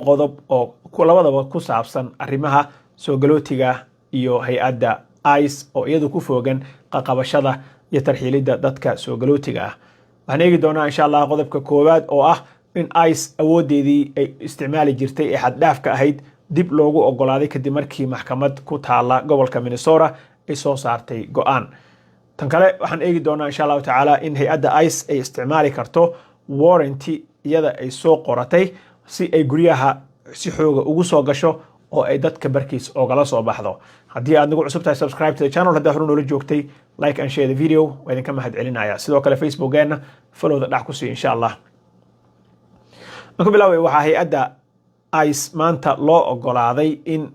qodob oo labadaba ku saabsan arrimaha soo galootiga iyo hay-adda ICE oo iyadu ku foogan qaqabashada iyo tarxiilidda dadka soo galootiga ah. waxaan eegi doonaa insha Allah qodobka koowaad oo ah in ICE awoodeedii ay isticmaali jirtay ee xad dhaafka ahayd dib loogu ogolaaday kadib markii maxkamad ku taala gobolka Minnesota ay soo saartay go'aan. tan kale waxaan eegi doonaa insha Allah tacaala in hay-adda ICE ay isticmaali karto warranty iyada ay soo qoratay si ay guryaha si xooga ugu soo gasho oo ay dadka barkiis ogala soo baxdo. haddii aad nagu cusub tahay subscribe to the channel, haddaa hore noola joogtay like and share the video, waa idinka mahad celinaya. sidoo kale facebookgeena followda dhac ku sii insha Allah. marka bilaaway waxaa hay-adda ICE maanta loo ogolaaday in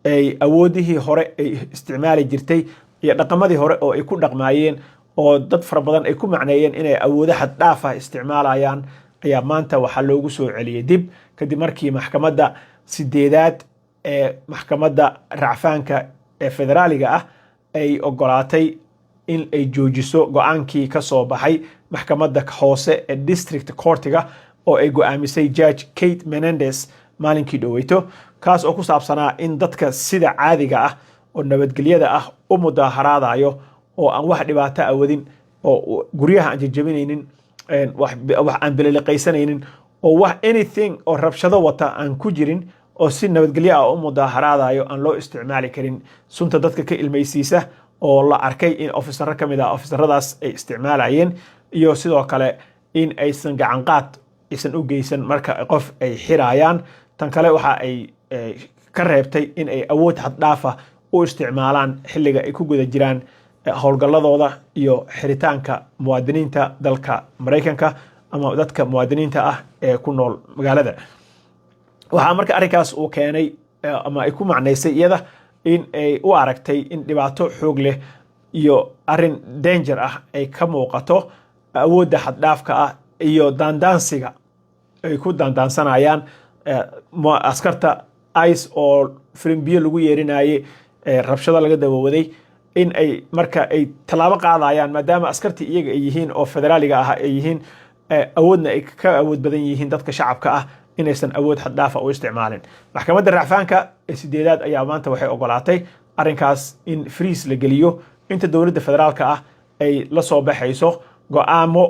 ay awoodihii hore ay isticmaali jirtay iyo dhaqamadii hore oo ay ku dhaqmaayeen oo dad fara badan ay ku macneeyeen inay awoodo xad dhaaf ah isticmaalayaan ayaa maanta waxaa loogu soo celiyay dib kadib markii maxkamadda 8aad ee maxkamadda racfaanka ee federaaliga ah ay ogolaatay in ay joojiso go'aankii ka soo baxay maxkamadda hoose ee district courtiga oo ay go'aamisay judge Kate Menendez maalinkii dhoweyto, kaas oo ku saabsanaa in dadka sida caadiga ah oo nabadgelyada ah u mudaaharaadayo oo aan wax dhibaato awadin oo guryaha aan jajabinaynin wax aan bililiqaysanaynin oo wax anything oo rabshado wata aan ku jirin oo si nabadgelyo ah u mudaaharaadayo aan loo isticmaali karin sunta dadka ka ilmaysiisa oo la arkay in ofisarro ka mid ah ofisarradaas ay isticmaalayeen, iyo sidoo kale in aysan gacan qaad aysan u geysan marka qof ay xirayaan. tan kale waxa ay ka reebtay in ay awood xad dhaaf ah u isticmaalaan xilliga ay ku guda jiraan howlgalladooda iyo xiritaanka muwaadiniinta dalka Mareykanka ama dadka muwaadiniinta ah ee ku nool magaalada. waxaa marka arrinkaas uu keenay ama ay ku macnaysay iyada in ay u aragtay in dhibaato xoog leh iyo arrin danger ah ay ka muuqato awoodda xad dhaafka ah iyo daandaansiga ay ku daandaansanayaan askarta ICE oo firimbiyo lagu yeerinayay rabshado laga dabawaday in ay marka ay tallaabo qaadayaan maadaama askartii iyaga ay yihiin oo federaaliga ah ay yihiin awoodna ay ka awood badan yihiin dadka shacabka ah inaysan awood xad dhaaf ah u isticmaalin. maxkamadda racfaanka ee 8aad ayaa maanta waxay ogolaatay arrinkaas in freeze la geliyo inta dowladda federaalka ah ay la soo baxayso go'aamo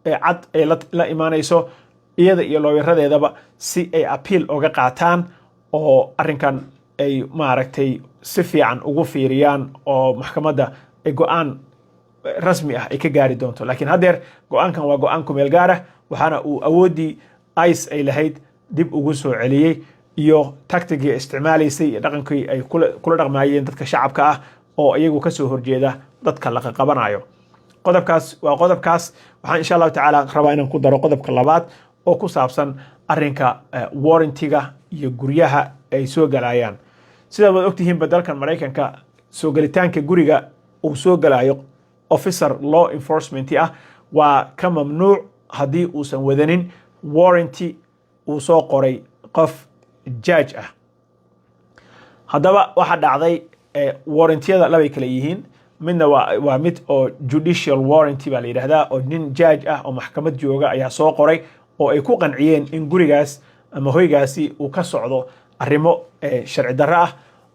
cad ay la imaanayso iyada iyo looyaradeedaba si ay appeal uga qaataan oo arrinkan ay maaragtay si fiican ugu fiiriyaan oo maxkamadda ay go'aan rasmi ah ay ka gaari doonto. laakiin haddeer go'aankan waa go'aan ku meel gaar ah, waxaana uu awooddii ICE ay lahayd dib ugu soo celiyey iyo tactigii isticmaalaysay iyo dhaqankii ay kula dhaqmaayeen dadka shacabka ah oo iyagu ka soo horjeeda dadka la qabanayo. qodobkaas waa qodobkaas. waxaan insha Allah tacaala rabaa inaan ku daro qodobka labaad oo ku saabsan arrinka warrantiga iyo guryaha ay soo galayaan. sidaad wad ogtihiin dalkan Mareykanka soo galitaanka guriga uu soo galayo officer law enforcement ah waa ka mamnuuc haddii uusan wadanin warranty uu soo qoray qof judge ah. haddaba waxa dhacday warrantiyada labay kala yihiin. midna waa mid oo judicial warranty baa la yidhaahdaa oo nin judge ah oo maxkamad jooga ayaa soo qoray oo ay ku qanciyeen in gurigaas ama hoygaasi uu ka socdo arrimo sharci darro ah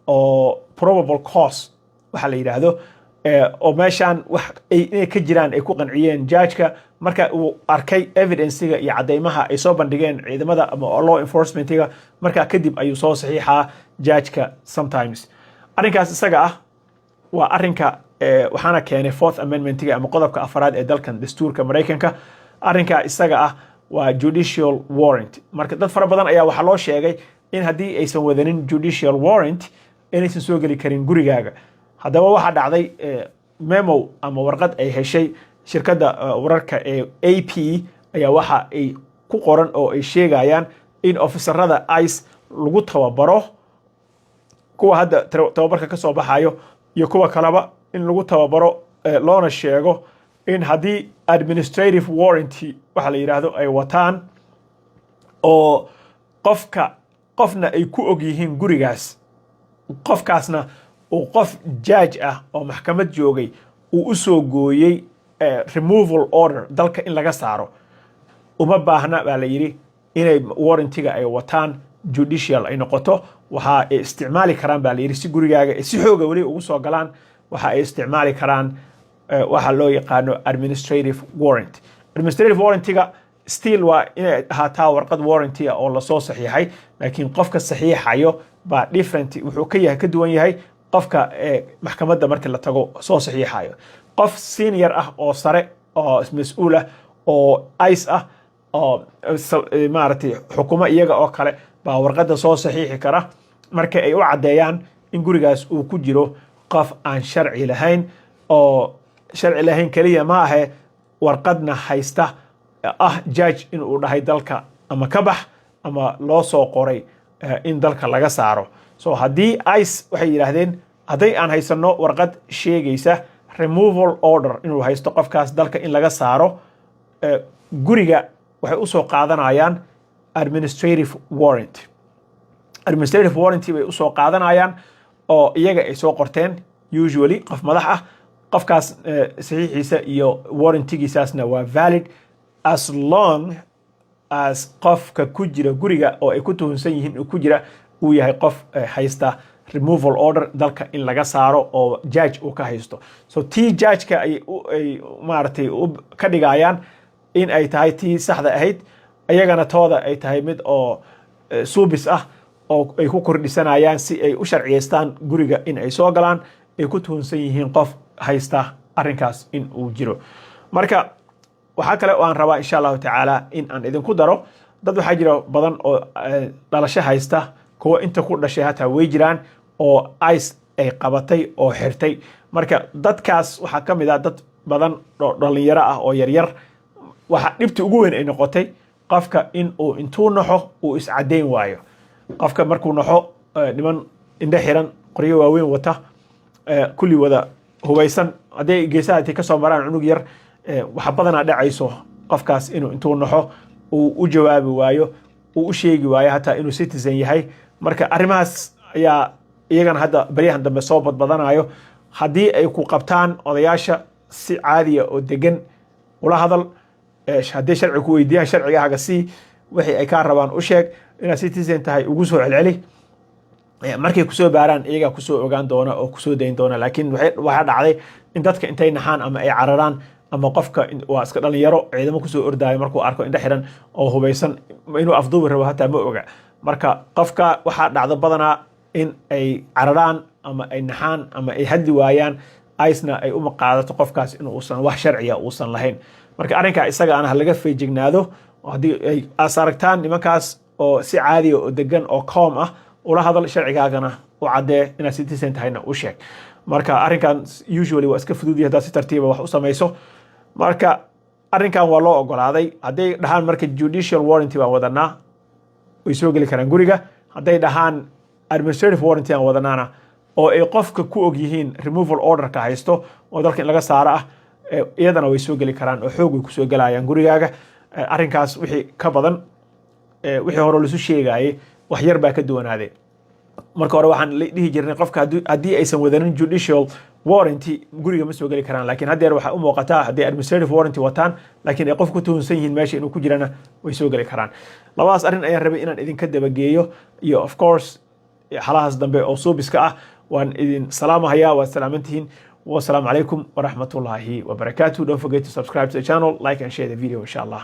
oo probable cause waxa la yidhaahdo oo meeshaan wax inay ka jiraan ay ku qanciyeen judge-ka marka uu arkay evidence-ga iyo caddeymaha ay soo bandhigeen ciidamada ama law enforcement-ga. markaa kadib ayuu soo saxiixaa judge-ka sometimes. arrinkaas isaga ah waa arrinka waxaana keenay 4th amendment-ga ama qodobka afaraad ee dalkan dastuurka Mareykanka. arrinka isaga ah waa judicial warrant. marka dad fara badan ayaa waxaa loo sheegay in haddii aysan wadanin judicial warrant inaysan soo geli karin gurigaaga. haddaba waxaa dhacday memo ama warqad ay heshay shirkadda wararka ee AP ayaa waxa ay ku qoran oo ay sheegayaan in ofisarrada ICE lagu tababaro, kuwa hadda tababarka ka soo baxayo iyo kuwa kaleba in lagu tababaro loona sheego in haddii administrative warranty waxa la yiraahdo ay wataan oo qofna ay ku og yihiin gurigaas, qofkaasna uu qof judge ah oo maxkamad joogay uu u soo gooyey removal order dalka in laga saaro, uma baahna baa la yiri inay warrantiga ay wataan judicial ay noqoto waxa ay isticmaali karaan baa la yidhi si gurigaaga si xooga weli ugu soo galaan waxa ay isticmaali karaan waxa loo yaqaano administrative warrant. Administrative warrantiga still waa inay ahaataa warqad warranty oo la soo saxiixay laakiin qofka saxiixayo baa different wuxuu ka yahay ka duwan yahay qofka maxkamadda markii la tago soo saxiixayo. qof senior ah oo sare oo mas'uul ah oo ICE ah oo maaragtay xukumo iyaga oo kale baa warqadda soo saxiixi kara marka ay u cadeeyaan in gurigaas uu ku jiro qof aan sharci lahayn oo sharci lahayn kaliya ma ahe warqadna haysta judge in uu dhahay dalka ama ka bax ama loo soo qoray in dalka laga saaro. So haddii ICE waxay yiraahdeen hadday aan haysano warqad sheegaysa removal order inuu haysto qofkaas dalka in laga saaro guriga waxay u soo qaadanayaan administrative warrant. Administrative warranty bay u soo qaadanayaan oo iyaga ay soo qorteen usually qof madax ah qofkaas saxiixiisa iyo warrantigiisaasna waa valid as long as qofka ku jira guriga oo ay ku tuhunsan yihiin ku jira uu yahay qof haysta removal order dalka in laga saaro oo judge uu ka haysto. So tii judge-ka ay maaragtay ka dhigayaan in ay tahay tii saxda ahayd ayagana tooda ay tahay mid oo suubis ah oo ay ku kordhisanayaan si ay u sharciyeystaan guriga in ay soo galaan ay ku tuhunsan yihiin qof haysta arrinkaas in uu jiro. Marka waxaa kale oo aan rabaa insha allahu tacaala in aan idinku daro dad waxaa jira badan oo dhalasho haysta kuwa inta ku dhashay hataa way jiraan oo ICE ay qabatay oo xirtay. Marka dadkaas waxaa ka mid ah dad badan oo dhalinyaro ah oo yaryar waxa dhibta ugu weyn ay noqotay qofka in uu intuu naxo uu iscadeyn waayo. qofka markuu naxo niman indha xiran qoryo waaweyn wata kulli wada hubaysan hadday geesaha ka soo maraan cunug yar waxa badanaa dhacayso qofkaas inuu intuu naxo uu u jawaabi waayo uu u sheegi waayo hataa inuu citizen yahay. marka arrimahaas ayaa iyagana hadda baryahan dambe soo badbadanayo. haddii ay ku qabtaan odayaasha si caadiya oo degan ula hadal haddii sharci ku weydiiyaan sharcigaaga si wixii ay ka rabaan u sheeg inaad citizen tahay ugu soo celceli markay kusoo baaraan iyagaa kusoo ogaan doona oo kusoo dayn doona. laakiin waxaa dhacday in dadka intay naxaan ama ay cararaan ama qofka waa iska dhalinyaro ciidamo kusoo ordaayo markuu arko indha xiran oo hubaysan inuu afduubi rabo hataa ma oga. marka qofka waxaa dhacdo badanaa in ay cararaan ama ay naxaan ama ay hadli waayaan ICE-na ay uma qaadato qofkaas in uusan wax sharciya uusan lahayn. marka arrinkaa isaga ana laga feejignaado haddii ay aragtaan nimankaas oo si caadiya oo degan oo calm ah ula hadal sharcigaagana u cadee inaad citizen tahayna u sheeg. marka arrinkan usually waa iska fudud haddaad si tartiiba wax u samayso. marka arrinkan waa loo ogolaaday. hadday dhahaan marka judicial warranty baan wadanaa way soo geli karaan guriga. hadday dhahaan administrative warranty aan wadanaana oo ay qofka ku og yihiin removal orderka haysto oo dalka in laga saaro ah iyadana way soo geli karaan oo xoog way ku soo galayaan gurigaaga. arrinkaas wixii ka badan wixii hore lasu sheegayay wax yar baa ka duwanaaday. marka hore waxaan dhihi jirnay qofka haddii aysan wadanin judicial warranty guriga ma soo geli karaan. laakiin haddeer waxaa u muuqataa hadday administrative warranty wataan laakiin ay qof ku tuhunsan yihiin meesha inuu ku jirana way soo geli karaan. labadaas arrin ayaan rabay inaan idinka dabageeyo iyo of course xalahaas dambe oo suubiska ah waan idin salaamahayaa. waad salaamantihiin. والسلام عليكم ورحمة الله وبركاته. Don't forget to subscribe to the channel, like and share the video inshallah.